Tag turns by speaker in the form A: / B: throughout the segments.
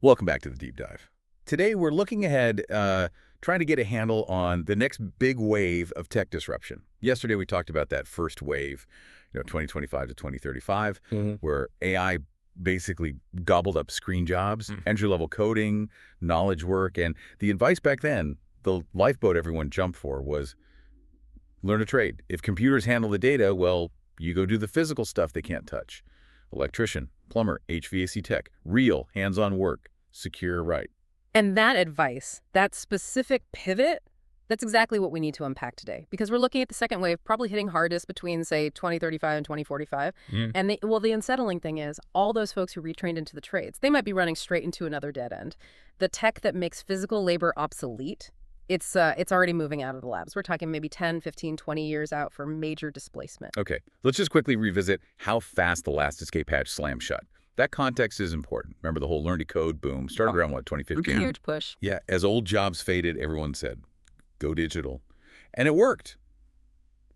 A: Welcome back to the Deep Dive. Today, we're looking ahead, trying to get a handle on the next big wave of tech disruption. Yesterday, we talked about that first wave, 2025 to 2035, where AI basically gobbled up screen jobs, entry-level coding, knowledge work, and the advice back then, the lifeboat everyone jumped for was learn a trade. If computers handle the data, well, you go do the physical stuff they can't touch. Electrician, plumber, HVAC tech, real hands-on work, secure, right.
B: And that advice, that specific pivot, that's exactly what we need to unpack today. Because we're looking at the second wave probably hitting hardest between, say, 2035 and 2045. And the unsettling thing is all those folks who retrained into the trades, they might be running straight into another dead end. The tech that makes physical labor obsolete, it's already moving out of the labs. We're talking maybe 10, 15, 20 years out for major displacement.
A: Okay, let's just quickly revisit how fast the last escape hatch slammed shut. That context is important. Remember the whole learn to code boom started around, what, 2015?
B: Huge push.
A: Yeah, as old jobs faded, everyone said, go digital. And it worked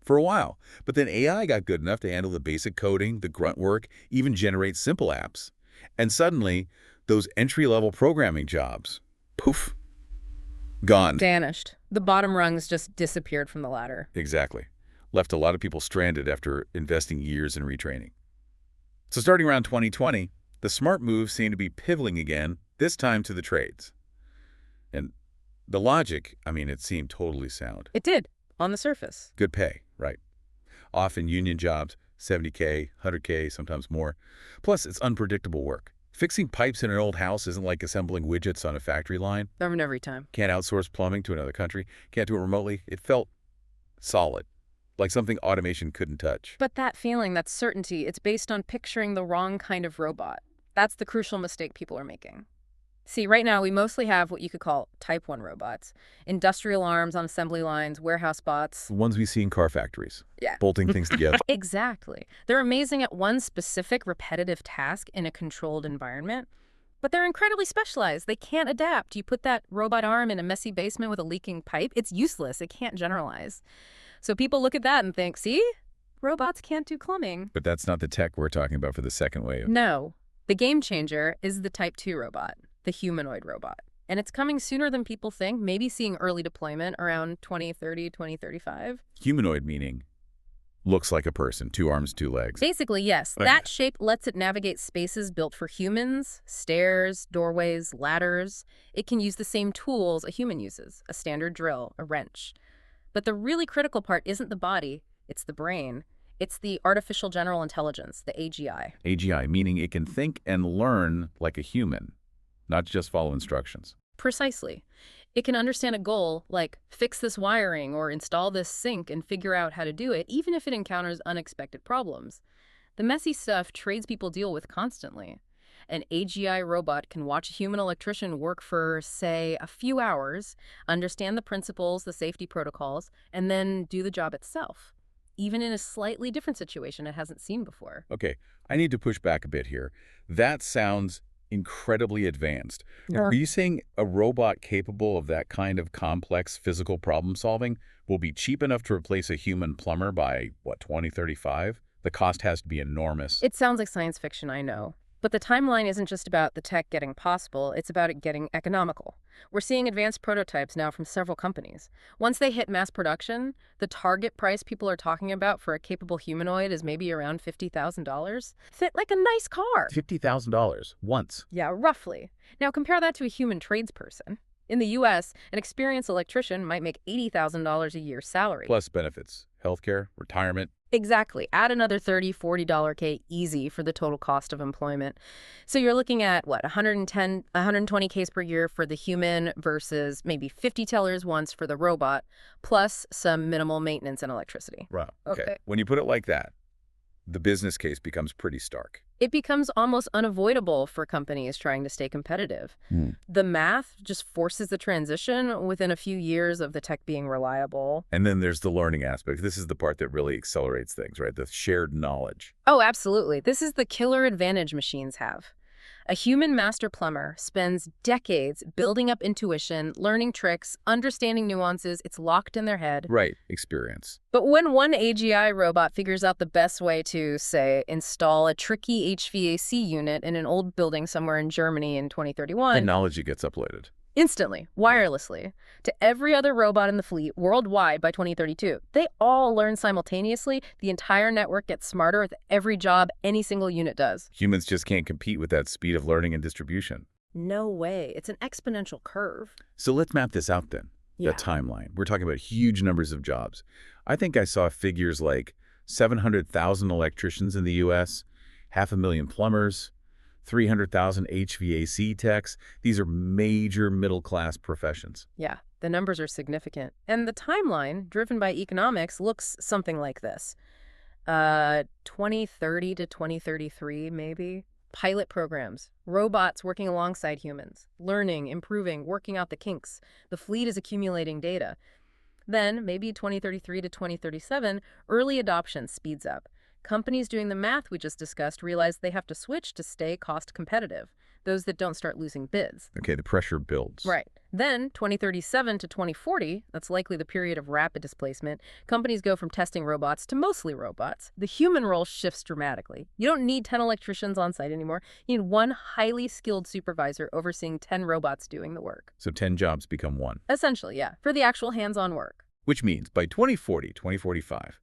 A: for a while. But then AI got good enough to handle the basic coding, the grunt work, even generate simple apps. And suddenly, those entry-level programming jobs, poof, gone.
B: Vanished. The bottom rungs just disappeared from the ladder.
A: Exactly. Left a lot of people stranded after investing years in retraining. So starting around 2020, the smart moves seem to be pivoting again, this time to the trades. And the logic, I mean, it seemed totally sound.
B: It did, on the surface.
A: Good pay, right? Often union jobs, 70K, 100K, sometimes more. Plus, it's unpredictable work. Fixing pipes in an old house isn't like assembling widgets on a factory line.
B: Every time.
A: Can't outsource plumbing to another country. Can't do it remotely. It felt solid, like something automation couldn't touch.
B: But that feeling, that certainty, it's based on picturing the wrong kind of robot. That's the crucial mistake people are making. See, right now we mostly have what you could call Type 1 robots. Industrial arms on assembly lines, warehouse bots.
A: The ones we see in car factories.
B: Yeah.
A: Bolting things together.
B: Exactly. They're amazing at one specific repetitive task in a controlled environment, but they're incredibly specialized. They can't adapt. You put that robot arm in a messy basement with a leaking pipe, it's useless. It can't generalize. So people look at that and think, see, robots can't do plumbing.
A: But that's not the tech we're talking about for the second wave.
B: No. The game changer is the Type 2 robot, the humanoid robot. And it's coming sooner than people think, maybe seeing early deployment around 2030, 2035.
A: Humanoid meaning looks like a person, 2 arms, 2 legs.
B: Basically, yes.
A: Right.
B: That shape lets it navigate spaces built for humans, stairs, doorways, ladders. It can use the same tools a human uses, a standard drill, a wrench. But the really critical part isn't the body, it's the brain. It's the artificial general intelligence, the AGI.
A: AGI meaning it can think and learn like a human, not just follow instructions.
B: Precisely. It can understand a goal like fix this wiring or install this sink and figure out how to do it, even if it encounters unexpected problems. The messy stuff tradespeople deal with constantly. An AGI robot can watch a human electrician work for, say, a few hours, understand the principles, the safety protocols, and then do the job itself, even in a slightly different situation it hasn't seen before.
A: Okay, I need to push back a bit here. That sounds incredibly advanced. Are you saying a robot capable of that kind of complex physical problem solving will be cheap enough to replace a human plumber by, what, 2035? The cost has to be enormous.
B: It sounds like science fiction, I know. But the timeline isn't just about the tech getting possible, it's about it getting economical. We're seeing advanced prototypes now from several companies. Once they hit mass production, the target price people are talking about for a capable humanoid is maybe around $50,000. Fit like a nice car.
A: $50,000 once.
B: Yeah, roughly. Now compare that to a human tradesperson. In the U.S., an experienced electrician might make $80,000 a year salary.
A: Plus benefits, healthcare, retirement.
B: Exactly. Add another $30, $40K easy for the total cost of employment. So you're looking at, what, 120Ks per year for the human versus maybe 50 tellers once for the robot, plus some minimal maintenance and electricity.
A: Right.
B: Okay.
A: When you put it like that, the business case becomes pretty stark.
B: It becomes almost unavoidable for companies trying to stay competitive. The math just forces the transition within a few years of the tech being reliable.
A: And then there's the learning aspect. This is the part that really accelerates things, right? The shared knowledge.
B: Oh, absolutely. This is the killer advantage machines have. A human master plumber spends decades building up intuition, learning tricks, understanding nuances. It's locked in their head.
A: Right. Experience.
B: But when one AGI robot figures out the best way to, say, install a tricky HVAC unit in an old building somewhere in Germany in
A: The
B: 2031,
A: knowledge gets uploaded.
B: instantly, wirelessly, to every other robot in the fleet worldwide by 2032. They all learn simultaneously. The entire network gets smarter with every job any single unit does.
A: Humans just can't compete with that speed of learning and distribution.
B: No way. It's an exponential curve.
A: So let's map this out then.
B: Yeah.
A: The timeline. We're talking about huge numbers of jobs. I think I saw figures like 700,000 electricians in the U.S., 500,000 plumbers, 300,000 HVAC techs. These are major middle-class professions.
B: Yeah, the numbers are significant. And the timeline, driven by economics, looks something like this. 2030 to 2033, maybe. Pilot programs, robots working alongside humans, learning, improving, working out the kinks. The fleet is accumulating data. Then, maybe 2033 to 2037, early adoption speeds up. Companies doing the math we just discussed realize they have to switch to stay cost competitive, those that don't start losing bids.
A: Okay, the pressure builds.
B: Right. Then, 2037 to 2040, that's likely the period of rapid displacement, companies go from testing robots to mostly robots. The human role shifts dramatically. You don't need 10 electricians on site anymore. You need one highly skilled supervisor overseeing 10 robots doing the work.
A: So 10 jobs become one.
B: Essentially, yeah, for the actual hands-on work.
A: Which means by 2040, 2045,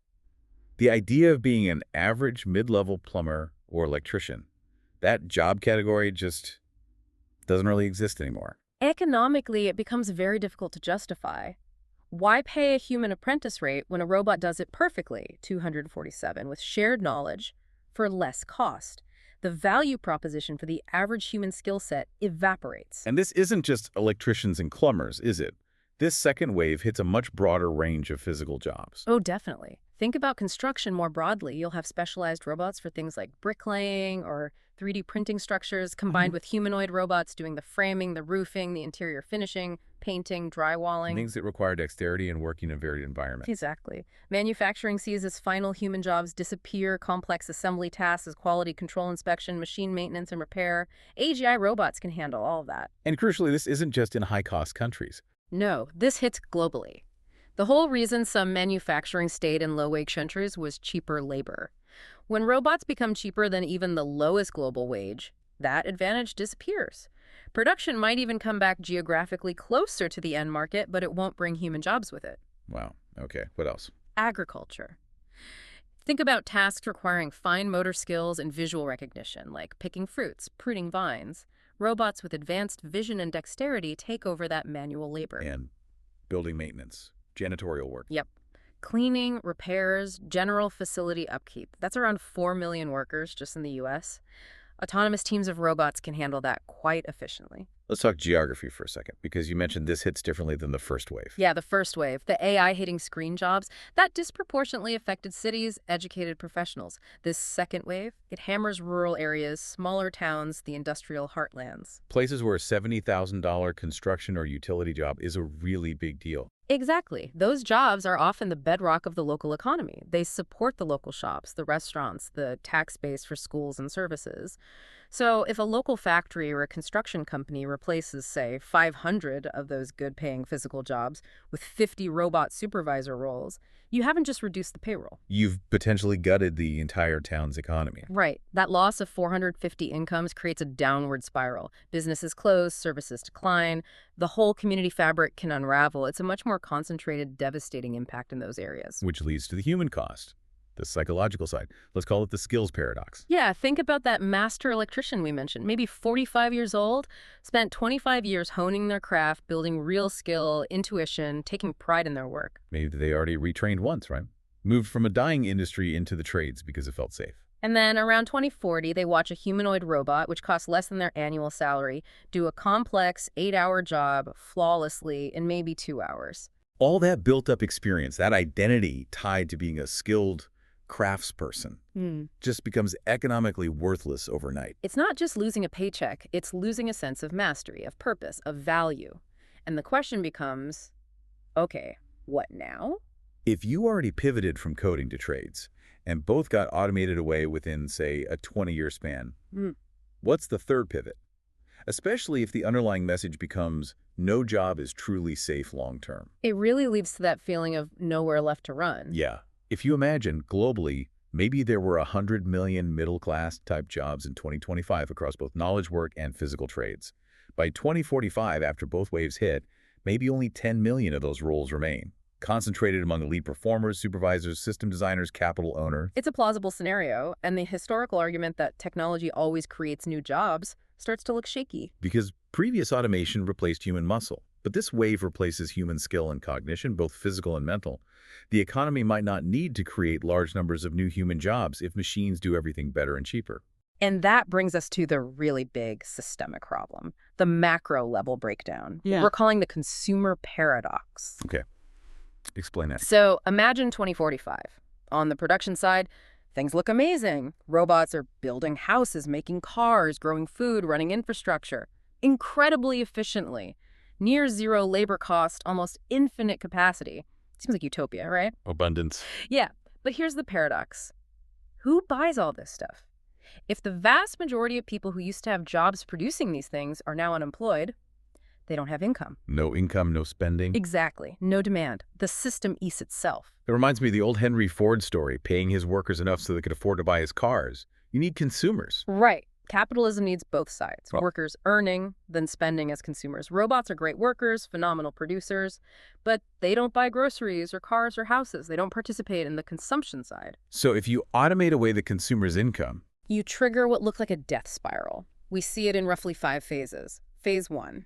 A: the idea of being an average mid-level plumber or electrician, that job category just doesn't really exist anymore.
B: Economically, it becomes very difficult to justify. Why pay a human apprentice rate when a robot does it perfectly, 247, with shared knowledge, for less cost? The value proposition for the average human skill set evaporates.
A: And this isn't just electricians and plumbers, is it? This second wave hits a much broader range of physical jobs.
B: Oh, definitely. Think about construction more broadly. You'll have specialized robots for things like bricklaying or 3D printing structures, combined with humanoid robots doing the framing, the roofing, the interior finishing, painting, drywalling.
A: Things that require dexterity and working in varied environments.
B: Exactly. Manufacturing sees its final human jobs disappear, complex assembly tasks as quality control inspection, machine maintenance and repair. AGI robots can handle all of that.
A: And crucially, this isn't just in high-cost countries.
B: No, this hits globally. The whole reason some manufacturing stayed in low-wage countries was cheaper labor. When robots become cheaper than even the lowest global wage, that advantage disappears. Production might even come back geographically closer to the end market, but it won't bring human jobs with it.
A: Wow. Okay. What else?
B: Agriculture. Think about tasks requiring fine motor skills and visual recognition, like picking fruits, pruning vines. Robots with advanced vision and dexterity take over that manual labor.
A: And building maintenance, janitorial work.
B: Yep. Cleaning, repairs, general facility upkeep. That's around 4 million workers just in the U.S. Autonomous teams of robots can handle that quite efficiently.
A: Let's talk geography for a second, because you mentioned this hits differently than the first wave.
B: Yeah, the first wave, the AI hitting screen jobs, that disproportionately affected cities, educated professionals. This second wave, it hammers rural areas, smaller towns, the industrial heartlands.
A: Places where a $70,000 construction or utility job is a really big deal.
B: Exactly. Those jobs are often the bedrock of the local economy. They support the local shops, the restaurants, the tax base for schools and services. So if a local factory or a construction company replaces, say, 500 of those good-paying physical jobs with 50 robot supervisor roles, you haven't just reduced the payroll.
A: You've potentially gutted the entire town's economy.
B: Right. That loss of 450 incomes creates a downward spiral. Businesses close, services decline, the whole community fabric can unravel. It's a much more concentrated, devastating impact in those areas.
A: Which leads to the human cost, the psychological side. Let's call it the skills paradox.
B: Yeah, think about that master electrician we mentioned, maybe 45 years old, spent 25 years honing their craft, building real skill, intuition, taking pride in their work.
A: Maybe they already retrained once, right? Moved from a dying industry into the trades because it felt safe.
B: And then around 2040, they watch a humanoid robot, which costs less than their annual salary, do a complex 8-hour job flawlessly in maybe 2 hours.
A: All that built-up experience, that identity tied to being a skilled craftsperson, just becomes economically worthless overnight.
B: It's not just losing a paycheck, it's losing a sense of mastery, of purpose, of value. And the question becomes, okay, what now?
A: If you already pivoted from coding to trades, and both got automated away within, say, a 20-year span, What's the third pivot? Especially if the underlying message becomes no job is truly safe long term.
B: It really leads to that feeling of nowhere left to run.
A: Yeah. If you imagine globally, maybe there were 100 million middle-class type jobs in 2025 across both knowledge work and physical trades. By 2045, after both waves hit, maybe only 10 million of those roles remain, concentrated among elite performers, supervisors, system designers, capital owners.
B: It's a plausible scenario, and the historical argument that technology always creates new jobs starts to look shaky.
A: Because previous automation replaced human muscle, but this wave replaces human skill and cognition, both physical and mental. The economy might not need to create large numbers of new human jobs if machines do everything better and cheaper.
B: And that brings us to the really big systemic problem, the macro level breakdown.
A: Yeah.
B: We're calling the consumer paradox.
A: Okay, explain that.
B: So imagine 2045. On the production side, things look amazing. Robots are building houses, making cars, growing food, running infrastructure incredibly efficiently. Near zero labor cost, almost infinite capacity. Seems like utopia, right?
A: Abundance.
B: Yeah, but here's the paradox. Who buys all this stuff? If the vast majority of people who used to have jobs producing these things are now unemployed, they don't have income.
A: No income, no spending.
B: Exactly. No demand. The system eats itself.
A: It reminds me of the old Henry Ford story, paying his workers enough so they could afford to buy his cars. You need consumers.
B: Right. Capitalism needs both sides.
A: Oh.
B: Workers earning, then spending as consumers. Robots are great workers, phenomenal producers, but they don't buy groceries or cars or houses. They don't participate in the consumption side.
A: So if you automate away the consumer's income,
B: You trigger what looks like a death spiral. We see it in roughly 5 phases. Phase 1.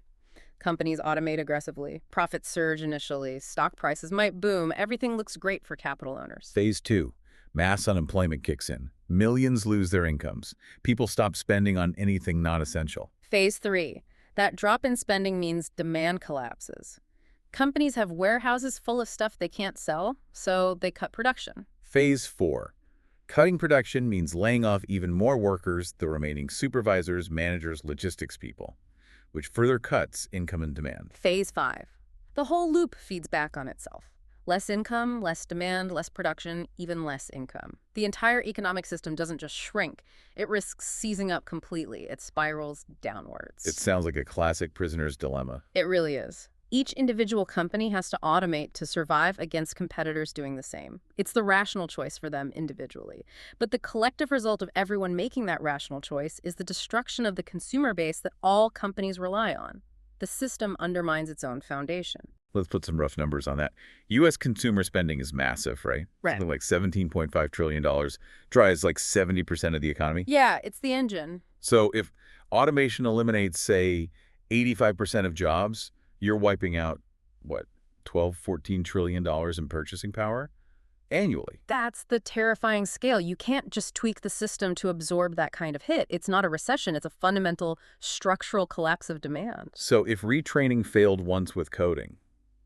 B: Companies automate aggressively. Profits surge initially. Stock prices might boom. Everything looks great for capital owners.
A: Phase 2, mass unemployment kicks in. Millions lose their incomes. People stop spending on anything not essential.
B: Phase 3. That drop in spending means demand collapses. Companies have warehouses full of stuff they can't sell, so they cut production.
A: Phase 4, cutting production means laying off even more workers, the remaining supervisors, managers, logistics people, which further cuts income and demand.
B: Phase 5. The whole loop feeds back on itself. Less income, less demand, less production, even less income. The entire economic system doesn't just shrink. It risks seizing up completely. It spirals downwards.
A: It sounds like a classic prisoner's dilemma.
B: It really is. Each individual company has to automate to survive against competitors doing the same. It's the rational choice for them individually. But the collective result of everyone making that rational choice is the destruction of the consumer base that all companies rely on. The system undermines its own foundation.
A: Let's put some rough numbers on that. U.S. consumer spending is massive, right?
B: Right.
A: Something like $17.5 trillion. Drives like 70% of the economy.
B: Yeah, it's the engine.
A: So if automation eliminates, say, 85% of jobs, you're wiping out, what, $12, $14 trillion in purchasing power annually.
B: That's the terrifying scale. You can't just tweak the system to absorb that kind of hit. It's not a recession. It's a fundamental structural collapse of demand.
A: So if retraining failed once with coding,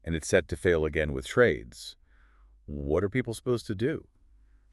A: and it's set to fail again with trades, what are people supposed to do?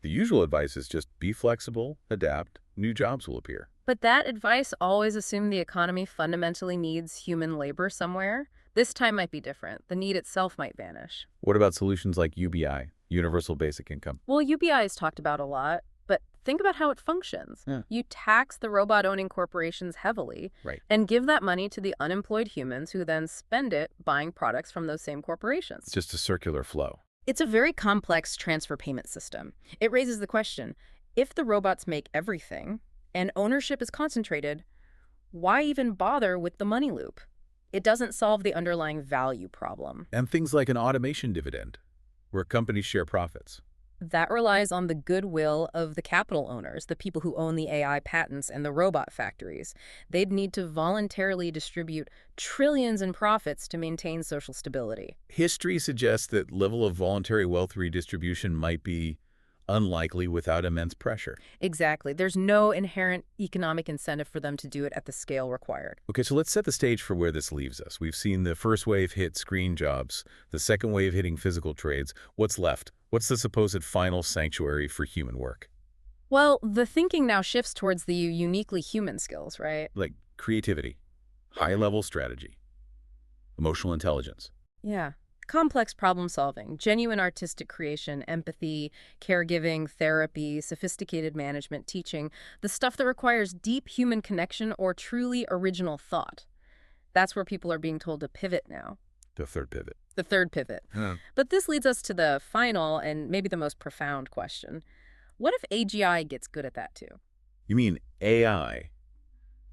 A: The usual advice is just be flexible, adapt, new jobs will appear.
B: But that advice always assumed the economy fundamentally needs human labor somewhere. This time might be different. The need itself might vanish.
A: What about solutions like UBI, Universal Basic Income?
B: Well, UBI is talked about a lot, but think about how it functions.
A: Yeah.
B: You tax the robot-owning corporations heavily
A: Right.
B: and give that money to the unemployed humans who then spend it buying products from those same corporations.
A: It's just a circular flow.
B: It's a very complex transfer payment system. It raises the question, if the robots make everything and ownership is concentrated, why even bother with the money loop? It doesn't solve the underlying value problem.
A: And things like an automation dividend, where companies share profits.
B: That relies on the goodwill of the capital owners, the people who own the AI patents and the robot factories. They'd need to voluntarily distribute trillions in profits to maintain social stability.
A: History suggests that level of voluntary wealth redistribution might be unlikely without immense pressure.
B: Exactly. There's no inherent economic incentive for them to do it at the scale required.
A: Okay, so let's set the stage for where this leaves us. We've seen the first wave hit screen jobs, the second wave hitting physical trades. What's left? What's the supposed final sanctuary for human work?
B: Well, the thinking now shifts towards the uniquely human skills, right?
A: Like creativity, high-level strategy, emotional intelligence.
B: Yeah. Complex problem solving, genuine artistic creation, empathy, caregiving, therapy, sophisticated management, teaching, the stuff that requires deep human connection or truly original thought. That's where people are being told to pivot now.
A: The third pivot.
B: The third pivot.
A: Huh.
B: But this leads us to the final and maybe the most profound question. What if AGI gets good at that too?
A: You mean AI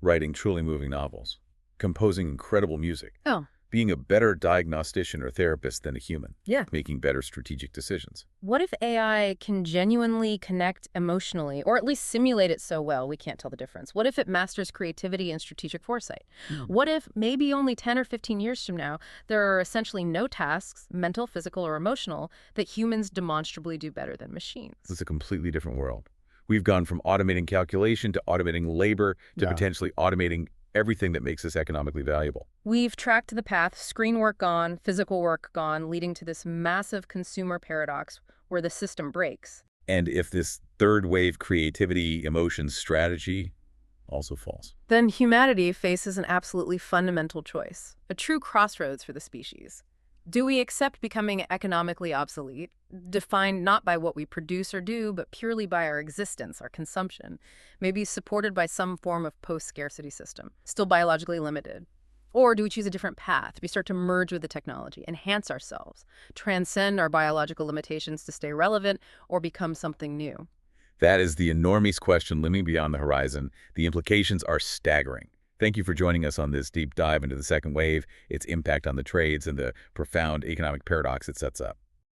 A: writing truly moving novels, composing incredible music,
B: Oh,
A: being a better diagnostician or therapist than a human,
B: yeah.
A: making better strategic decisions.
B: What if AI can genuinely connect emotionally, or at least simulate it so well we can't tell the difference? What if it masters creativity and strategic foresight? What if maybe only 10 or 15 years from now, there are essentially no tasks, mental, physical, or emotional, that humans demonstrably do better than machines?
A: It's a completely different world. We've gone from automating calculation to automating labor to
C: Yeah.
A: potentially automating everything that makes us economically valuable.
B: We've tracked the path, screen work gone, physical work gone, leading to this massive consumer paradox where the system breaks.
A: And if this third wave creativity, emotions, strategy also falls.
B: Then humanity faces an absolutely fundamental choice, a true crossroads for the species. Do we accept becoming economically obsolete, defined not by what we produce or do, but purely by our existence, our consumption, maybe supported by some form of post-scarcity system, still biologically limited? Or do we choose a different path? We start to merge with the technology, enhance ourselves, transcend our biological limitations to stay relevant, or become something new?
A: That is the enormous question looming beyond the horizon. The implications are staggering. Thank you for joining us on this deep dive into the second wave, its impact on the trades, and the profound economic paradox it sets up.